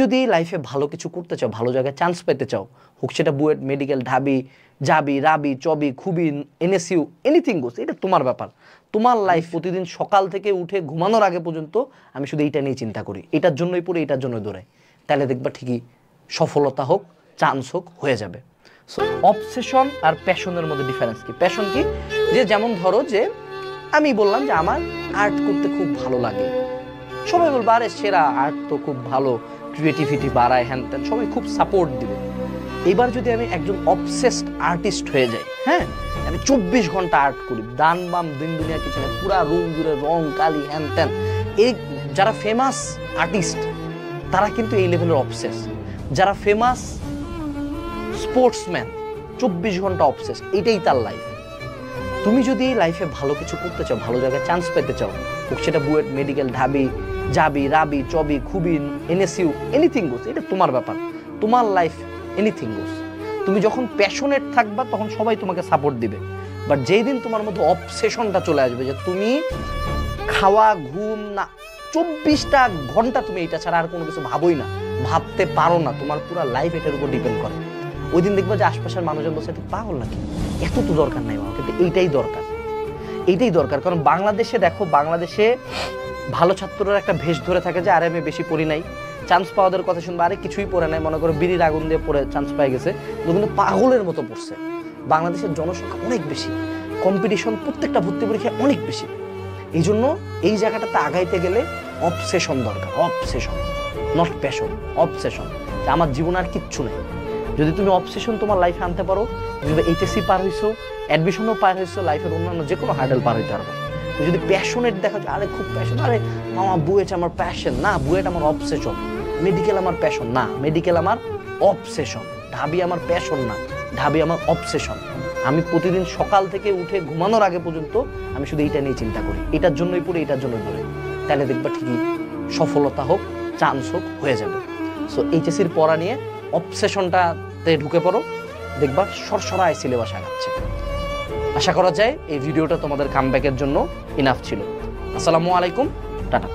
যদি লাইফে ভালো কিছু করতে চাও, ভালো জায়গায় চান্স পেতে চাও, হোক সেটা বুয়েট, মেডিকেল, ঢাবি, জাবি, রাবি, চবি, খুবই, এনএসইউ, এনিথিং গোস, এটা তোমার ব্যাপার। তোমার লাইফ প্রতিদিন সকাল থেকে উঠে ঘুমানোর আগে পর্যন্ত আমি শুধু এইটা নিয়ে চিন্তা করি, এটার জন্যই পড়ে, এটার জন্যই দৌড়াই, তাহলে দেখবা ঠিকই সফলতা হোক, চান্স হোক, হয়ে যাবে। সো অবসেশন আর প্যাশনের মধ্যে ডিফারেন্স কি? প্যাশন কি? যে যেমন ধরো যে আমি বললাম যে আমার আর্ট করতে খুব ভালো লাগে, সবাই বলবো আরে সেরা, আর্ট তো খুব ভালো, ক্রিয়েটিভিটি বাড়ায়, হ্যান ত্যান, সবাই খুব সাপোর্ট দিবে। এবার যদি আমি একজন অবসেসড আর্টিস্ট হয়ে যাই, হ্যাঁ, আমি 24 ঘন্টা আর্ট করি, দান বাম দিন দুনিয়া কিছু নেই, পুরা রুম জুড়ে রং কালি হ্যান ত্যান, এই যারা ফেমাস আর্টিস্ট তারা কিন্তু এই লেভেলের অবসেস। যারা ফেমাস স্পোর্টসম্যান 24 ঘন্টা অবসেস, এটাই তার লাইফ। তুমি যদি লাইফে ভালো কিছু করতে চাও, ভালো জায়গায় চান্স পেতে চাও, হোক সেটা বুয়েট, মেডিকেল, ঢাবি, জাবি, রাবি, চবি, খুবই, এনএসইউ, এনিথিং গোস, এটা তোমার ব্যাপার, তোমার লাইফ, এনিথিং গোস। তুমি যখন প্যাশনেট থাকবা তখন সবাই তোমাকে সাপোর্ট দিবে, বাট যেই দিন তোমার মধ্যে অবসেশনটা চলে আসবে যে তুমি খাওয়া ঘুম না 24টা ঘন্টা তুমি এটা ছাড়া আর কোনো কিছু ভাবোই না, ভাবতে পারো না, তোমার পুরো লাইফ এটার উপর ডিপেন্ড করে, ওই দিন দেখবা যে আশপাশের মানুষজন বলছে তুই পাগল নাকি, এত তো দরকার নাই আমার, কিন্তু এইটাই দরকার, এইটাই দরকার। কারণ বাংলাদেশে দেখো, বাংলাদেশে ভালো ছাত্ররা একটা ভেষ ধরে থাকে যে আরে আমি বেশি পড়ি নাই, চান্স পাওয়াদের কথা শুনবো আরে কিছুই পড়ে নাই, মনে করো বিড়ির আগুন দিয়ে পড়ে চান্স পেয়ে গেছে, কিন্তু পাগলের মতো পড়ছে। বাংলাদেশের জনসংখ্যা অনেক বেশি, কম্পিটিশন প্রত্যেকটা ভর্তি পরীক্ষায় অনেক বেশি, এই জন্য এই জায়গাটাতে আগাইতে গেলে অবসেশন দরকার, অবসেশন, নট প্যাশন, অবসেশন। আমার জীবন আর কিচ্ছু নেই। যদি তুমি অবসেশন তোমার লাইফে আনতে পারো, যদি এইচএসসি পার হইছো, অ্যাডমিশনও পার হইছো, লাইফের অন্যান্য যে কোনো হার্ডেল পার হইতে পারবো। যদি প্যাশনেট দেখা যায়, আরে খুব প্যাশন, আরে আমার বুয়েট আমার প্যাশন না, বুয়েট আমার অবসেশন, মেডিকেল আমার প্যাশন না, মেডিকেল আমার অবসেশন, ঢাবি আমার প্যাশন না, ঢাবি আমার অবসেশন। আমি প্রতিদিন সকাল থেকে উঠে ঘুমানোর আগে পর্যন্ত আমি শুধু এইটা নিয়ে চিন্তা করি, এটার জন্যই পড়ে, এটার জন্যই দৌড়াই, তাহলে দেখবা ঠিকই সফলতা হোক, চান্স হোক, হয়ে যাবে। সো এইচএসসির পড়া নিয়ে অবসেশনটাতে ঢুকে পড়ো, দেখবা সরসরায় সিলেবাস আগাচ্ছে। আশা করা যায় এই ভিডিওটা তোমাদের কামব্যাকের জন্য ইনাফ ছিল। আসসালামু আলাইকুম, টাটা।